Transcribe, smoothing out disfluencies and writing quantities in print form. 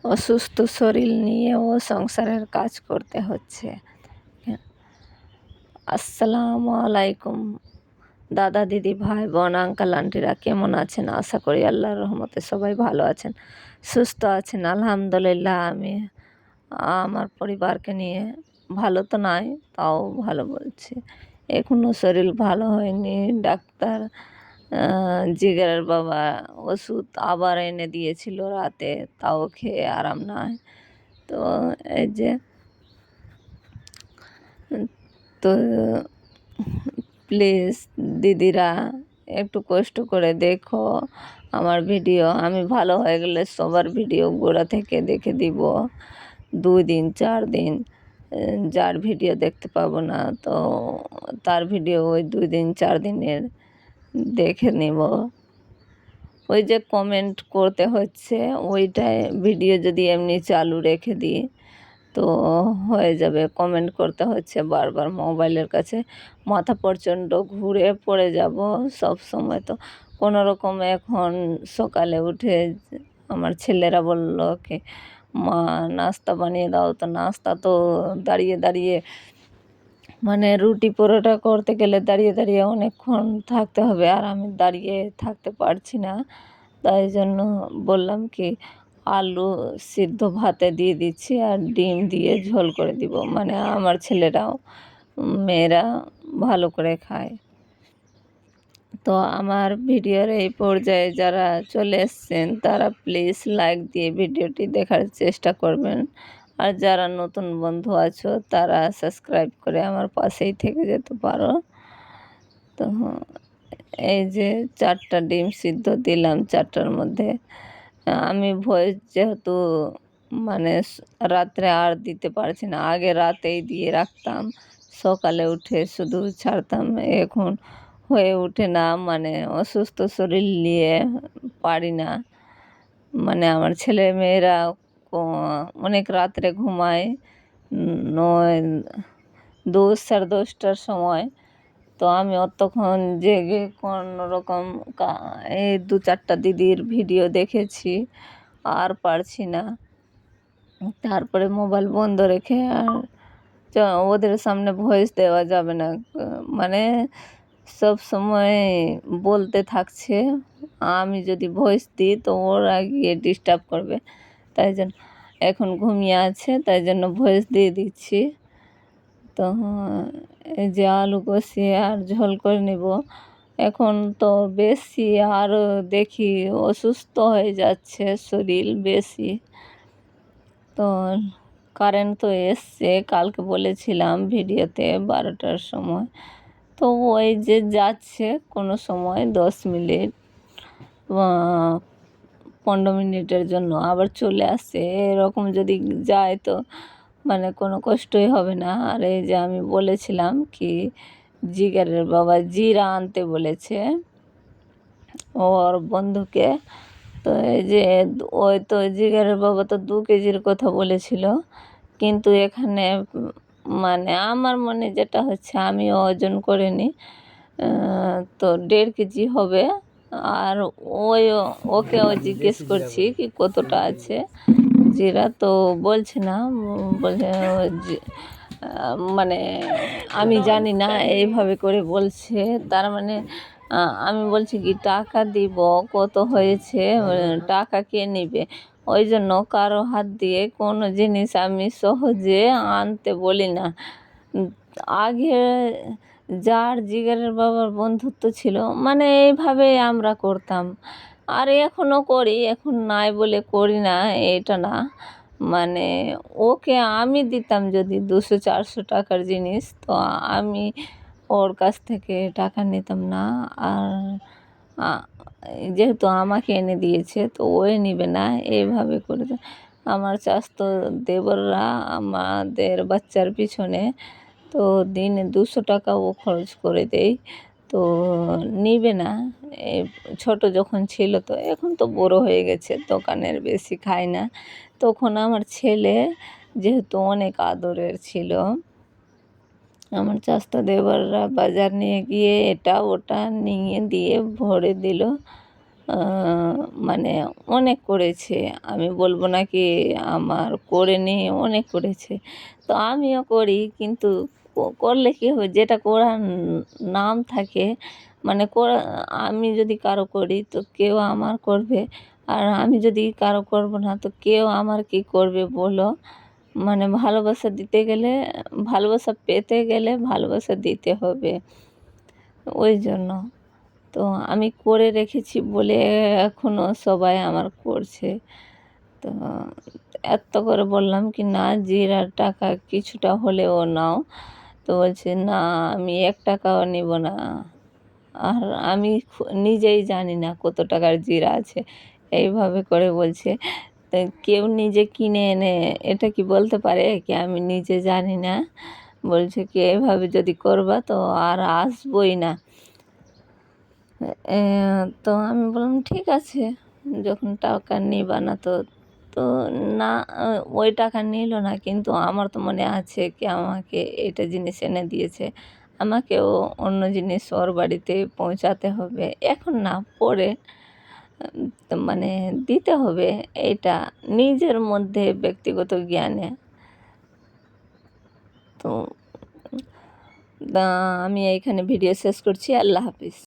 অসুস্থ শরীর নিয়েও সংসারের কাজ করতে হচ্ছে। আসসালামু আলাইকুম দাদা, দিদি, ভাই, বোন, আঙ্কেল, আন্টিরা কেমন আছেন? আশা করি আল্লাহর রহমতে সবাই ভালো আছেন, সুস্থ আছেন। আলহামদুলিল্লাহ আমি আমার পরিবারকে নিয়ে ভালো তো নাই, তাও ভালো বলছি। এখনও শরীর ভালো হয়নি। ডাক্তার জিগরের বাবা ওষুধ আবার এনে দিয়েছিল রাতে, তাও খেয়ে আরাম নাই। তো এই যে তো প্লিজ দিদিরা একটু কষ্ট করে দেখো আমার ভিডিও। আমি ভালো হয়ে গেলে সবার ভিডিও গোড়া থেকে দেখে দিব। 2 দিন 4 দিন যার ভিডিও দেখতে পাবো না, তো তার ভিডিও ওই 2 দিন 4 দিনের দেখে নেব। ওই যে কমেন্ট করতে হচ্ছে, ওইটাই ভিডিও যদি এমনি চালু রেখে দিই তো হয়ে যাবে। কমেন্ট করতে হচ্ছে বারবার, মোবাইলের কাছে মাথা প্রচণ্ড ঘুরে পড়ে যাব সব সময়। তো কোনো রকম এখন সকালে উঠে আমার ছেলেরা বলল কি, মা নাস্তা বানিয়ে দাও। তো নাস্তা তো দাঁড়িয়ে দাঁড়িয়ে, মানে রুটি পরোটা করতে গেলে দাঁড়িয়ে দাঁড়িয়ে অনেকক্ষণ থাকতে হবে, আর আমি দাঁড়িয়ে থাকতে পারছি না। তাই জন্য বললাম কি, আলু সিদ্ধ ভাতে দিয়ে দিচ্ছি আর ডিম দিয়ে ঝোল করে দিব, মানে আমার ছেলেরাও মেয়েরা ভালো করে খায়। তো আমার ভিডিওর এই পর্যায়ে যারা চলে এসছেন তারা প্লিজ লাইক দিয়ে ভিডিওটি দেখার চেষ্টা করবেন, আর যারা নতুন বন্ধু আছো তারা সাবস্ক্রাইব করে আমার পাশেই থেকে যেতে পারো। তো এই যে 4টা ডিম সিদ্ধ দিলাম, 4টার মধ্যে আমি ভয়েস যেহেতু মানে রাত্রে আর দিতে পারছি না, আগে রাতেই দিয়ে রাখতাম, সকালে উঠে শুধু ছাড়তাম। এখন হয়ে ওঠে না, মানে অসুস্থ শরীর নিয়ে পারি না। মানে আমার ছেলে মেয়েরা অনেক রাত্রে ঘুমায়, 9 10 সাড়ে 10টার সময়। তো আমি অতক্ষণ জেগে কোনো রকম এই 2-4টা দিদির ভিডিও দেখেছি, আর পারছি না। তারপরে মোবাইল বন্ধ রেখে আর ওদের সামনে ভয়েস দেওয়া যাবে না, মানে সব সময় বলতে থাকছে। আমি যদি ভয়েস দিই তো ওরা গিয়ে ডিস্টার্ব করবে, তাই জন্য এখন ঘুমিয়ে আছে, তাই জন্য ভয়েস দিয়ে দিচ্ছি। তো এই যে আলু কষিয়ে আর ঝোল করে নেব। এখন তো বেশি আরও দেখি অসুস্থ হয়ে যাচ্ছে শরীর বেশি। তো কারেন্ট তো এসছে, কালকে বলেছিলাম ভিডিওতে 12টার সময়। তো ওই যে যাচ্ছে কোনো সময় 10 মিনিট 15 মিনিটের জন্য আবার চলে আসছে। এরকম যদি যায় তো মানে কোনো কষ্টই হবে না। আর এই যে আমি বলেছিলাম কি, জিগারের বাবা জিরা আনতে বলেছে ওর বন্ধুকে। তো এই যে ওই তো জিগারের বাবা তো 2 কেজির কথা বলেছিল, কিন্তু এখানে মানে আমার মনে যেটা হচ্ছে, আমি ওজন করিনি, তো 1.5 কেজি হবে। আর ওকেও জিজ্ঞেস করছি কি কতটা আছে জিরা, তো বলছে না, বলছে মানে আমি জানি না এইভাবে করে বলছে। তার মানে আমি বলছি কি টাকা দিব, কত হয়েছে, টাকা কে নেবে। ওই জন্য কারো হাত দিয়ে কোনো জিনিস আমি সহজে আনতে বলি না। আগে যার জিগারের বাবার বন্ধুত্ব ছিল, মানে এইভাবেই আমরা করতাম, আর এখনও করি। এখন নাই বলে করি না এটা না, মানে ওকে আমি দিতাম যদি 200-400 টাকার জিনিস, তো আমি ওর কাছ থেকে টাকা নিতাম না। আর যেহেতু আমাকে এনে দিয়েছে তো ওই নিবে না, এইভাবে করে আমার চাচাতো দেবররা আমাদের বাচ্চার পিছনে তো দিনে 200 টাকা ও খরচ করে দেয়, তো নিবে না। ছোট যখন ছিল, তো এখন তো বড় হয়ে গেছে, দোকানের বেশি খায় না। তখন আমার ছেলে যেহেতু অনেক আদরের ছিল, আমার চাচাতো দেবররা বাজার নিয়ে গিয়ে এটা ওটা নিয়ে দিয়ে ভরে দিল। মানে অনেক করেছে, আমি বলবো না কি আমার করেনি, অনেক করেছে। তো আমিও করি, কিন্তু করলে কী হবে, যেটা করার নাম থাকে, মানে আমি যদি কারো করি তো কেউ আমার করবে, আর আমি যদি কারো করব না তো কেউ আমার কি করবে বলো? মানে ভালোবাসা দিতে গেলে, ভালোবাসা পেতে গেলে ভালোবাসা দিতে হবে, ওই জন্য। তো আমি করে রেখেছি বলে এখনও সবাই আমার করছে। তো এত করে বললাম কি, না জিরার টাকা কিছুটা হলেও নাও। তো বলছে, না আমি ১ টাকাও নিব না। আর আমি নিজেই জানি না কত টাকার জিরা আছে, এইভাবে করে বলছে। তো কেউ নিজে কিনে এনে এটা কি বলতে পারে কি আমি নিজে জানি না? বলছে কি, এভাবে যদি করবা তো আর আসবই না। এ তো আমি বললাম, ঠিক আছে, যখন টাকা নিবা না তো। তো না, ওই টাকা নিল না, কিন্তু আমার তো মনে আছে কি আমাকে এটা জিনিস এনে দিয়েছে। আমাকেও অন্য জিনিস ওর বাড়িতে পৌঁছাতে হবে। এখন না, পরে তো মানে দিতে হবে, এইটা নিজের মধ্যে ব্যক্তিগত জ্ঞানে। তো আমি এইখানে ভিডিও শেষ করছি। আল্লাহ হাফিজ।